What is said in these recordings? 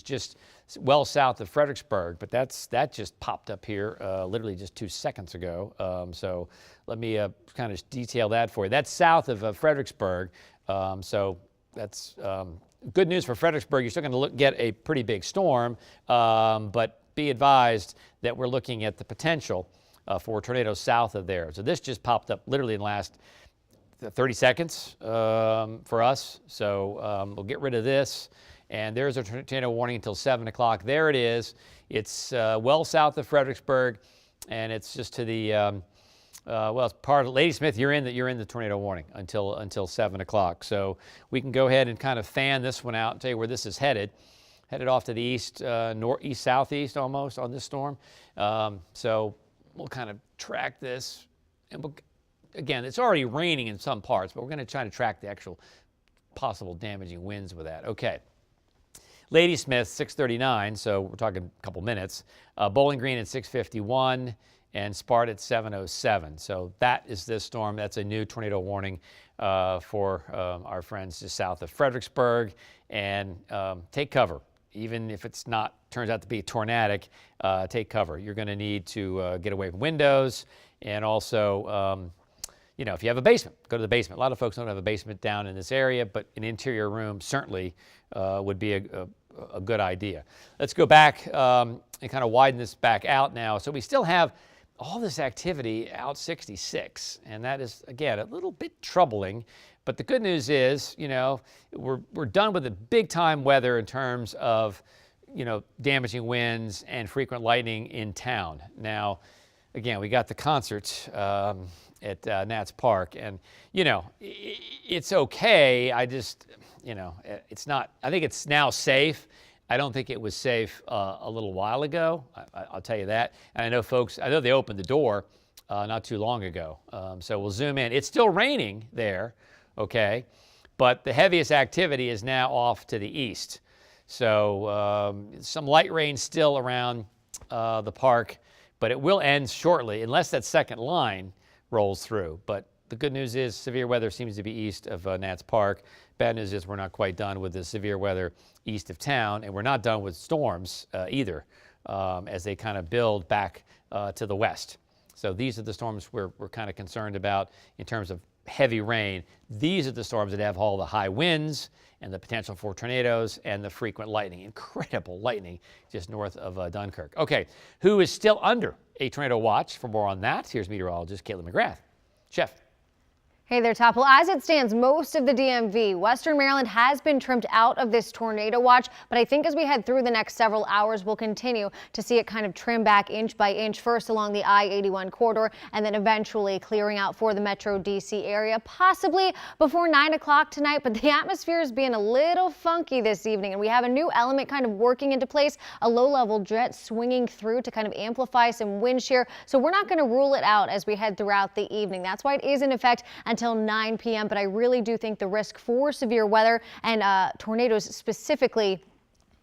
just well south of Fredericksburg, but that just popped up here literally just 2 seconds ago. So let me kind of detail that for you. That's south of Fredericksburg. So that's good news for Fredericksburg. You're still going to get a pretty big storm, but be advised that we're looking at the potential for tornadoes south of there. So this just popped up literally in the last 30 seconds for us. So we'll get rid of this. And there's a tornado warning until 7 o'clock. There it is. It's well south of Fredericksburg, and it's just to the well, it's part of Ladysmith. You're in the tornado warning until 7 o'clock. So we can go ahead and kind of fan this one out and tell you where this is headed off to the east, east southeast almost on this storm. So we'll kind of track this, and again, it's already raining in some parts, but we're going to try to track the actual possible damaging winds with that. Okay. Ladysmith, 6:39, so we're talking a couple minutes. Bowling Green at 6:51, and Sparta at 7:07. So that is this storm. That's a new tornado warning for our friends just south of Fredericksburg. And take cover. Even if it's not, turns out to be tornadic, take cover. You're going to need to get away from windows, and also, you know, if you have a basement, go to the basement. A lot of folks don't have a basement down in this area, but an interior room certainly would be a good idea. Let's go back and kind of widen this back out now. So we still have all this activity out 66, and that is, again, a little bit troubling. But the good news is, you know, we're done with the big time weather in terms of, you know, damaging winds and frequent lightning in town. Now, again, we got the concert at Nats Park, and, you know, it's okay. I just, you know, it's not, I think it's now safe. I don't think it was safe a little while ago. I'll tell you that. And I know folks, I know they opened the door not too long ago. So we'll zoom in. It's still raining there, okay? But the heaviest activity is now off to the east. So some light rain still around the park, but it will end shortly unless that second line rolls through. But the good news is severe weather seems to be east of Nats Park. Bad news is we're not quite done with the severe weather east of town, and we're not done with storms either as they kind of build back to the west. So these are the storms we're kind of concerned about in terms of heavy rain. These are the storms that have all the high winds and the potential for tornadoes and the frequent lightning. Incredible lightning just north of Dunkirk. Okay, who is still under a tornado watch? For more on that, here's meteorologist Caitlin McGrath. Chef. Hey there, Top. Well, as it stands, most of the DMV, Western Maryland, has been trimmed out of this tornado watch. But I think as we head through the next several hours, we'll continue to see it kind of trim back inch by inch, first along the I-81 corridor, and then eventually clearing out for the Metro DC area, possibly before 9 o'clock tonight. But the atmosphere is being a little funky this evening, and we have a new element kind of working into place, a low-level jet swinging through to kind of amplify some wind shear. So we're not going to rule it out as we head throughout the evening. That's why it is in effect until 9 p.m. But I really do think the risk for severe weather and tornadoes specifically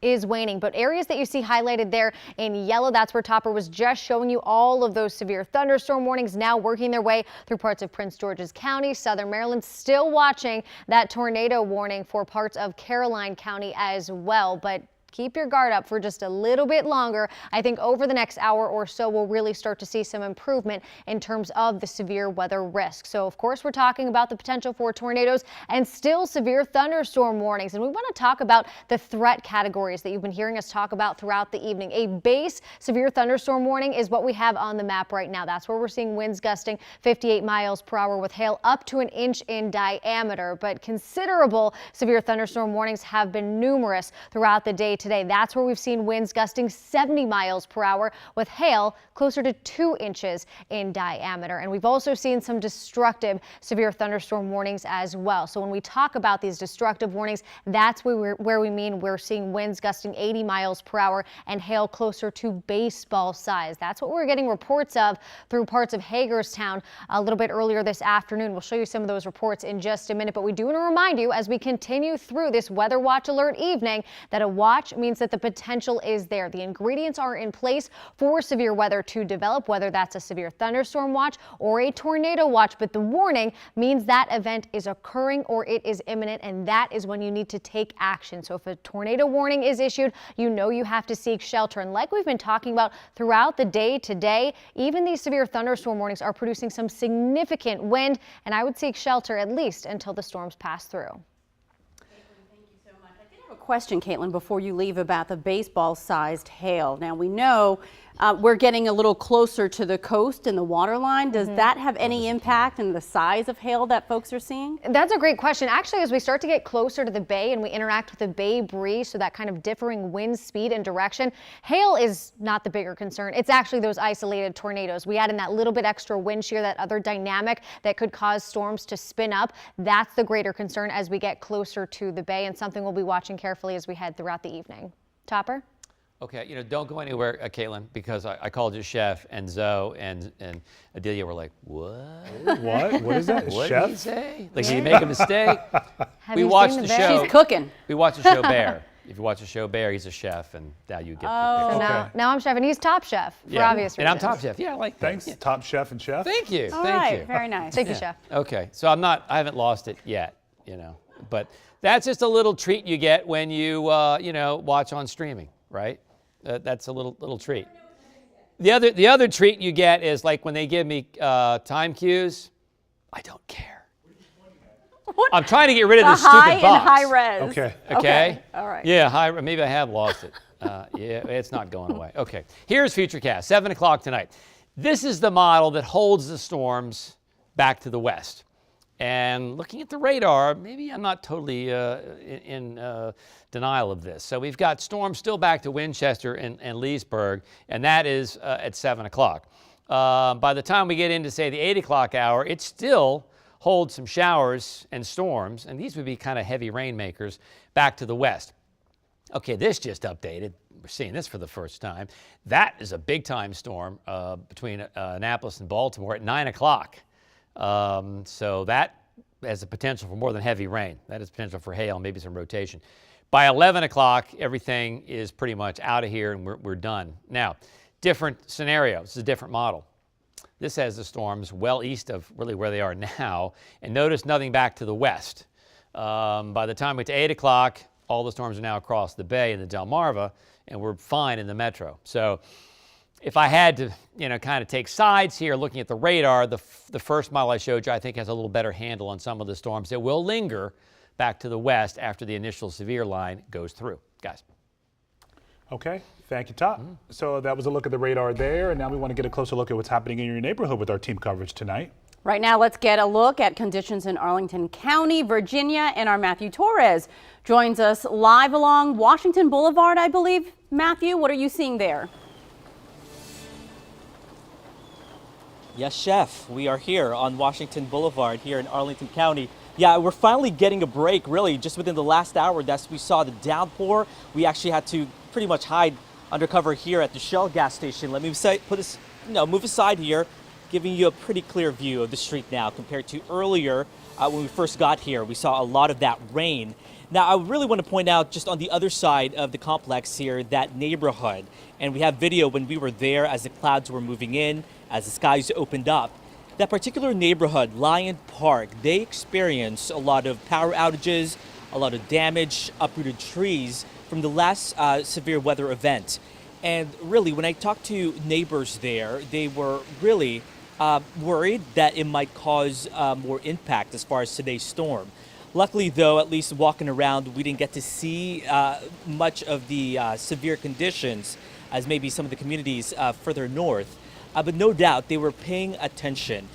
is waning. But areas that you see highlighted there in yellow, that's where Topper was just showing you all of those severe thunderstorm warnings now working their way through parts of Prince George's County. Southern Maryland still watching that tornado warning for parts of Caroline County as well. But keep your guard up for just a little bit longer. I think over the next hour or so, we'll really start to see some improvement in terms of the severe weather risk. So, of course, we're talking about the potential for tornadoes and still severe thunderstorm warnings. And we want to talk about the threat categories that you've been hearing us talk about throughout the evening. A base severe thunderstorm warning is what we have on the map right now. That's where we're seeing winds gusting 58 miles per hour with hail up to an inch in diameter. But considerable severe thunderstorm warnings have been numerous throughout the day today. That's where we've seen winds gusting 70 miles per hour with hail closer to 2 inches in diameter. And we've also seen some destructive severe thunderstorm warnings as well. So when we talk about these destructive warnings, that's where we mean we're seeing winds gusting 80 miles per hour and hail closer to baseball size. That's what we're getting reports of through parts of Hagerstown a little bit earlier this afternoon. We'll show you some of those reports in just a minute, but we do want to remind you as we continue through this weather watch alert evening that a watch watch means that the potential is there. The ingredients are in place for severe weather to develop, whether that's a severe thunderstorm watch or a tornado watch. But the warning means that event is occurring or it is imminent, and that is when you need to take action. So if a tornado warning is issued, you know you have to seek shelter. And like we've been talking about throughout the day today, even these severe thunderstorm warnings are producing some significant wind, and I would seek shelter at least until the storms pass through. Question, Caitlin, before you leave about the baseball-sized hail. Now we know we're getting a little closer to the coast and the water line. Does that have any impact in the size of hail that folks are seeing? That's a great question. Actually, as we start to get closer to the bay and we interact with the bay breeze, so that kind of differing wind speed and direction, hail is not the bigger concern. It's actually those isolated tornadoes. We add in that little bit extra wind shear, that other dynamic that could cause storms to spin up. That's the greater concern as we get closer to the bay, and something we'll be watching carefully as we head throughout the evening. Topper? Okay, don't go anywhere, Caitlin, because I called you chef, and Zoe and Adelia were like, what? What? What is that? What Chef? did he say? Like, did he make a mistake? Have We you watched seen the bear? show. She's cooking. We watched the show Bear. If you watch the show Bear, he's a chef, and now you get the So picture. now I'm chef, and he's top chef for obvious reasons. And I'm top chef. Yeah, I like that. Thanks, Yeah. top chef and chef. Thank you. All Thank right, you. very nice. Thank you, chef. Okay, so I haven't lost it yet, but that's just a little treat you get when you, watch on streaming, right? That's a little treat. The other treat you get is like when they give me time cues, I don't care. I'm trying to get rid of this high stupid box. and high res. Okay. Okay. All right. Yeah, maybe I have lost it. Yeah, it's not going away. Okay. Here's Futurecast, 7 o'clock tonight. This is the model that holds the storms back to the west. And looking at the radar, maybe I'm not totally in denial of this. So we've got storms still back to Winchester and Leesburg, and that is at 7 o'clock. By the time we get into, say, the 8 o'clock hour, it still holds some showers and storms, and these would be kind of heavy rainmakers back to the west. Okay, this just updated. We're seeing this for the first time. That is a big-time storm between Annapolis and Baltimore at 9 o'clock. So that has the potential for more than heavy rain. That has potential for hail, maybe some rotation. By 11 o'clock, everything is pretty much out of here and we're done. Now, different scenario. This is a different model. This has the storms well east of really where they are now, and notice nothing back to the west. By the time we get to 8 o'clock, all the storms are now across the bay in the Delmarva, and we're fine in the metro. So if I had to, kind of take sides here, looking at the radar, the first model I showed you, I think, has a little better handle on some of the storms that will linger back to the west after the initial severe line goes through. Guys. Okay, thank you, Top. So that was a look at the radar there, and now we want to get a closer look at what's happening in your neighborhood with our team coverage tonight. Right now, let's get a look at conditions in Arlington County, Virginia, and our Matthew Torres joins us live along Washington Boulevard, I believe. Matthew, what are you seeing there? Yes, Chef. We are here on Washington Boulevard here in Arlington County. Yeah, we're finally getting a break, really, just within the last hour. That's we saw the downpour. We actually had to pretty much hide under cover here at the Shell gas station. Let me move aside here, giving you a pretty clear view of the street now compared to earlier when we first got here. We saw a lot of that rain. Now, I really want to point out just on the other side of the complex here, that neighborhood. And we have video when we were there as the clouds were moving in, as the skies opened up. That particular neighborhood, Lion Park, they experienced a lot of power outages, a lot of damage, uprooted trees from the last severe weather event. And really, when I talked to neighbors there, they were really worried that it might cause more impact as far as today's storm. Luckily, though, at least walking around, we didn't get to see much of the severe conditions as maybe some of the communities further north. But no doubt they were paying attention.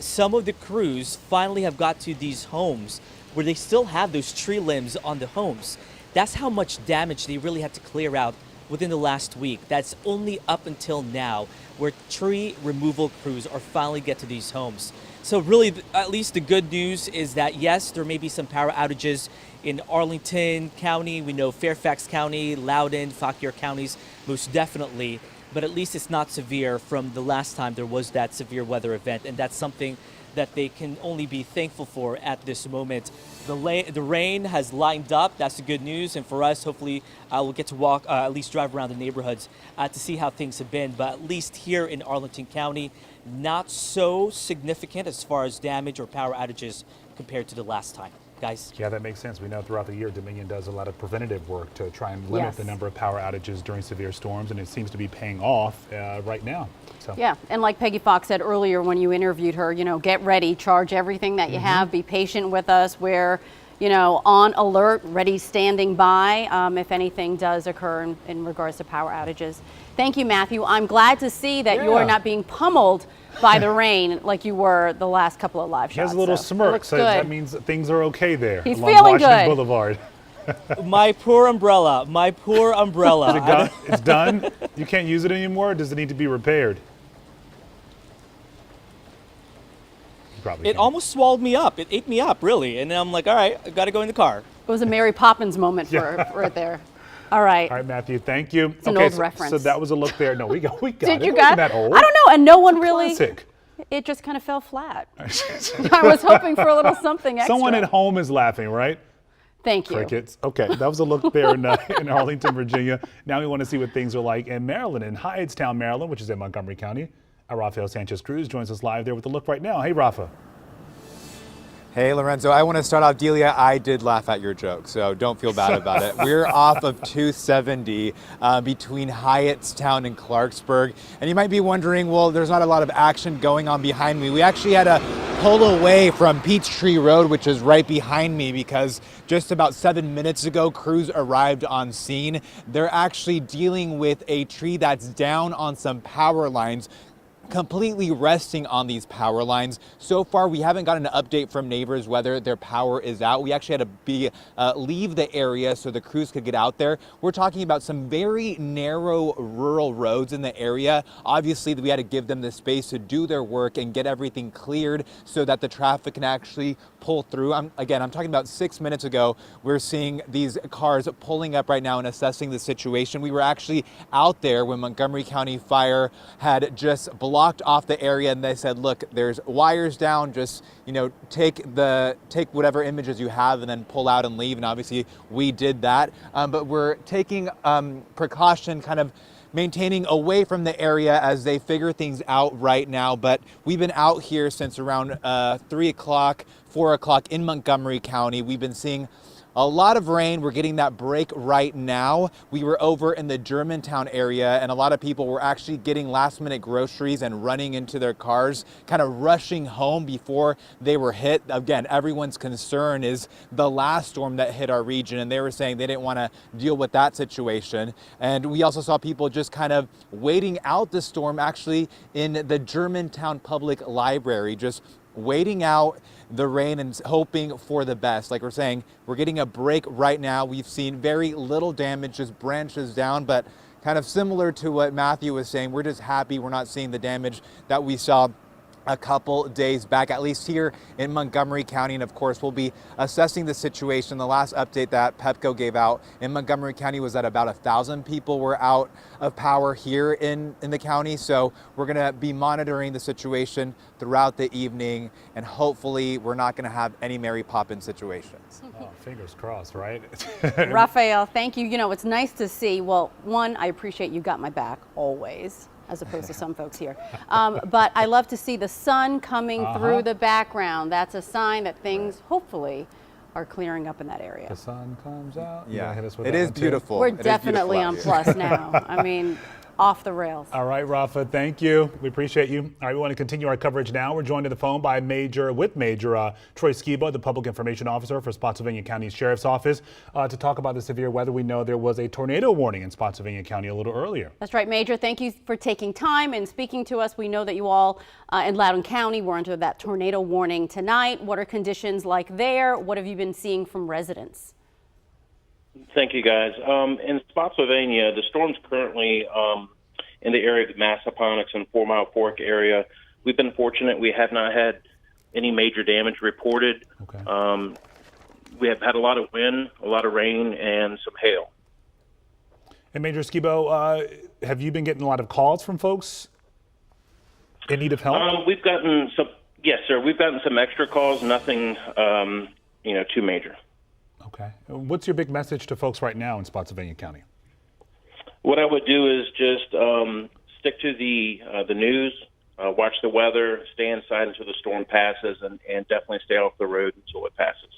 Some of the crews finally have got to these homes where they still have those tree limbs on the homes. That's how much damage they really had to clear out within the last week. That's only up until now where tree removal crews are finally get to these homes. So really, at least the good news is that yes, there may be some power outages in Arlington County. We know Fairfax County, Loudoun, Fauquier counties, most definitely. But at least it's not severe from the last time there was that severe weather event. And that's something that they can only be thankful for at this moment. The rain has lightened up. That's the good news. And for us, hopefully, we'll get to walk, at least drive around the neighborhoods to see how things have been. But at least here in Arlington County, not so significant as far as damage or power outages compared to the last time. Guys? Yeah, that makes sense. We know throughout the year, Dominion does a lot of preventative work to try and limit the number of power outages during severe storms, and it seems to be paying off right now. So. Yeah, and like Peggy Fox said earlier when you interviewed her, you know, get ready, charge everything that you have, be patient with us. We're, you know, on alert, ready, standing by if anything does occur in regards to power outages. Thank you, Matthew. I'm glad to see that you're not being pummeled by the rain like you were the last couple of live shots. He has a little smirk, so that means that things are okay there. He's along feeling Washington good. Boulevard. My poor umbrella. My poor umbrella. It's done? You can't use it anymore? Or does it need to be repaired? It almost swallowed me up. It ate me up, really. And then I'm like, all right, I got to go in the car. It was a Mary Poppins moment for right there. All right. All right, Matthew, thank you. It's an old reference. So that was a look there. No, we got Did it. you It got wasn't that old. I don't know, and no one really. Classic. It just kind of fell flat. I was hoping for a little something extra. Someone at home is laughing, right? Thank you. Crickets. Okay, that was a look there in Arlington, Virginia. Now we want to see what things are like in Maryland, in Hydestown, Maryland, which is in Montgomery County. Rafael Sanchez-Cruz joins us live there with a look right now. Hey, Rafa. Hey, Lorenzo, I want to start off, Delia, I did laugh at your joke, so don't feel bad about it. We're off of 270 between Hyattstown and Clarksburg, and you might be wondering, well, there's not a lot of action going on behind me. We actually had to pull away from Peachtree Road, which is right behind me, because just about 7 minutes ago, crews arrived on scene. They're actually dealing with a tree that's down on some power lines, completely resting on these power lines. So far, we haven't gotten an update from neighbors whether their power is out. We actually had to leave the area so the crews could get out there. We're talking about some very narrow rural roads in the area. Obviously, we had to give them the space to do their work and get everything cleared so that the traffic can actually pull through. I'm talking about 6 minutes ago. We're seeing these cars pulling up right now and assessing the situation. We were actually out there when Montgomery County Fire had just blocked off the area, and they said, look, there's wires down, just, you know, take whatever images you have and then pull out and leave. And obviously we did that, but we're taking precaution, kind of maintaining away from the area as they figure things out right now. But we've been out here since around 3 o'clock, 4 o'clock in Montgomery County. We've been seeing a lot of rain. We're getting that break right now. We were over in the Germantown area, and a lot of people were actually getting last-minute groceries and running into their cars, kind of rushing home before they were hit. Again, everyone's concern is the last storm that hit our region, and they were saying they didn't want to deal with that situation. And we also saw people just kind of waiting out the storm, actually in the Germantown Public Library, just waiting out the rain and hoping for the best. Like we're saying, we're getting a break right now. We've seen very little damage, just branches down, but kind of similar to what Matthew was saying, we're just happy we're not seeing the damage that we saw a couple days back, at least here in Montgomery County. And of course, we'll be assessing the situation. The last update that Pepco gave out in Montgomery County was that about 1,000 people were out of power here in the county. So we're going to be monitoring the situation throughout the evening, and hopefully we're not going to have any Mary Poppins situations. Oh, fingers crossed, right? Rafael, thank you. You know, it's nice to see. Well, one, I appreciate you got my back always, as opposed to some folks here. But I love to see the sun coming through the background. That's a sign that things hopefully are clearing up in that area. The sun comes out. Yeah, hit us with it that is one, too? beautiful. We're It is definitely on beautiful out plus now. I mean, off the rails. All right, Rafa, thank you. We appreciate you. All right, we want to continue our coverage now. We're joined on the phone by Major Troy Skiba, the Public Information Officer for Spotsylvania County Sheriff's Office, to talk about the severe weather. We know there was a tornado warning in Spotsylvania County a little earlier. That's right, Major. Thank you for taking time and speaking to us. We know that you all in Loudoun County were under that tornado warning tonight. What are conditions like there? What have you been seeing from residents? Thank you, guys. In Spotsylvania, the storm's currently in the area of the Massaponax and 4 Mile Fork area. We've been fortunate. We have not had any major damage reported. Okay. We have had a lot of wind, a lot of rain, and some hail. And Major Skibo, have you been getting a lot of calls from folks in need of help? We've gotten Yes, sir. We've gotten some extra calls, nothing, too major. Okay. What's your big message to folks right now in Spotsylvania County? What I would do is just stick to the news, watch the weather, stay inside until the storm passes, and definitely stay off the road until it passes.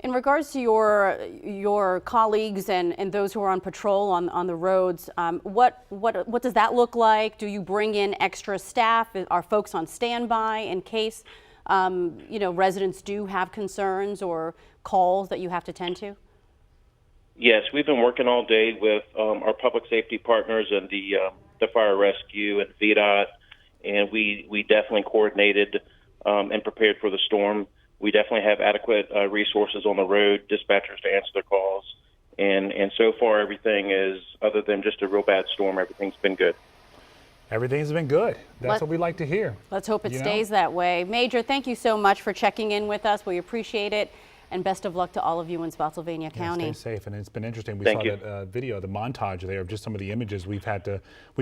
In regards to your colleagues and those who are on patrol on the roads, what does that look like? Do you bring in extra staff? Are folks on standby in case residents do have concerns or calls that you have to tend to? Yes, we've been working all day with our public safety partners and the fire rescue and VDOT, and we definitely coordinated and prepared for the storm. We definitely have adequate resources on the road, dispatchers to answer their calls, and so far everything is, other than just a real bad storm, everything's been good. Everything's been good. That's what we like to hear. Let's hope it stays that way. Major, thank you so much for checking in with us. We appreciate it. And best of luck to all of you in Spotsylvania County. Stay safe, and it's been interesting. We Thank saw you. that video, the montage there of just some of the images we've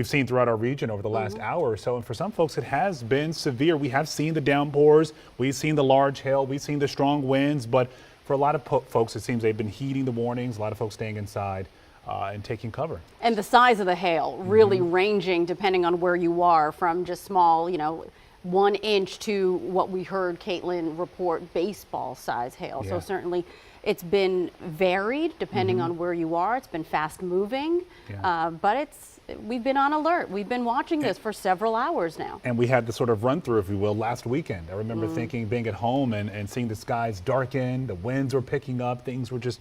seen throughout our region over the last hour or so. And for some folks, it has been severe. We have seen the downpours, we've seen the large hail, we've seen the strong winds, but for a lot of folks, it seems they've been heeding the warnings. A lot of folks staying inside and taking cover. And the size of the hail really ranging depending on where you are, from just small, 1 inch to what we heard Caitlin report, baseball size hail. So certainly it's been varied depending on where you are. It's been fast moving, but we've been on alert. We've been watching this for several hours now. And we had the sort of run through, if you will, last weekend. I remember thinking, being at home and seeing the skies darken, the winds were picking up, things were just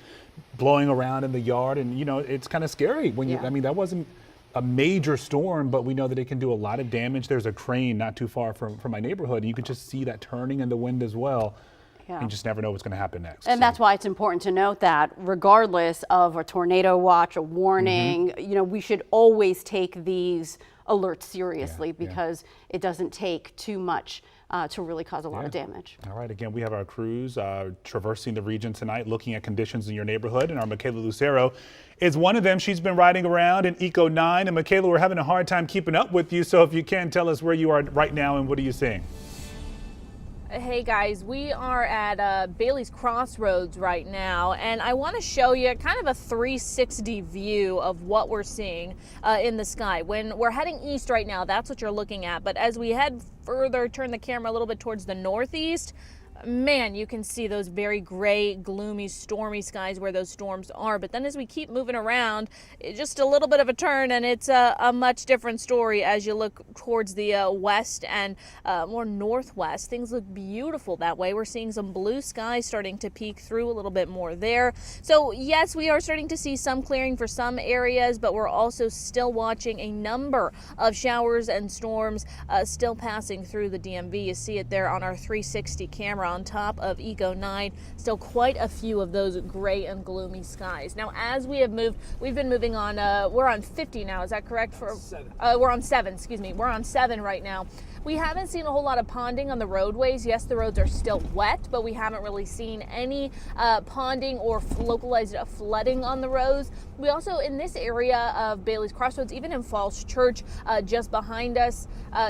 blowing around in the yard. And, it's kind of scary when that wasn't a major storm, but we know that it can do a lot of damage. There's a crane not too far from my neighborhood, and you can just see that turning in the wind as well. You just never know what's going to happen next. And that's why it's important to note that regardless of a tornado watch, a warning, we should always take these alerts seriously because it doesn't take too much to really cause a lot of damage. All right, again, we have our crews traversing the region tonight, looking at conditions in your neighborhood, and our Michaela Lucero is one of them. She's been riding around in Eco 9, and Michaela, we're having a hard time keeping up with you, so if you can, tell us where you are right now and what are you seeing? Hey guys, we are at Bailey's Crossroads right now, and I want to show you kind of a 360 view of what we're seeing in the sky. When we're heading east right now, that's what you're looking at, but as we head further, turn the camera a little bit towards the northeast, man, you can see those very gray, gloomy, stormy skies where those storms are. But then as we keep moving around, just a little bit of a turn, and it's a much different story as you look towards the west and more northwest. Things look beautiful that way. We're seeing some blue skies starting to peek through a little bit more there. So yes, we are starting to see some clearing for some areas, but we're also still watching a number of showers and storms still passing through the DMV. You see it there on our 360 camera on top of Eco 9. Still quite a few of those gray and gloomy skies. Now, as we have moved, we've been moving on, we're on 50 now, is that correct? We're on 7, excuse me. We're on 7 right now. We haven't seen a whole lot of ponding on the roadways. Yes, the roads are still wet, but we haven't really seen any ponding or localized flooding on the roads. We also, in this area of Bailey's Crossroads, even in Falls Church, just behind us,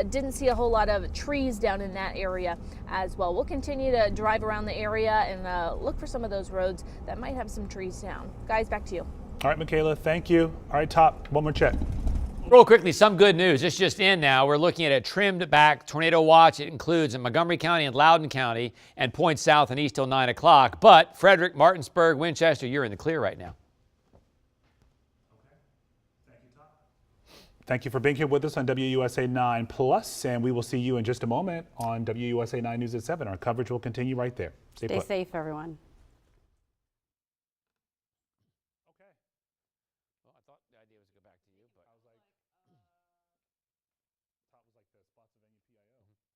didn't see a whole lot of trees down in that area as well. We'll continue to drive around the area and look for some of those roads that might have some trees down. Guys, back to you. All right, Michaela, thank you. All right, Top, one more check. Real quickly, some good news. It's just in now. We're looking at a trimmed back tornado watch. It includes in Montgomery County and Loudoun County and points south and east till 9 o'clock. But Frederick, Martinsburg, Winchester, you're in the clear right now. Thank you for being here with us on WUSA 9 Plus, and we will see you in just a moment on WUSA 9 News at 7. Our coverage will continue right there. Stay put. Safe, everyone. Okay. Well, I thought the idea was to go back to you, but I was like, Todd was like the Spotsylvania PIO.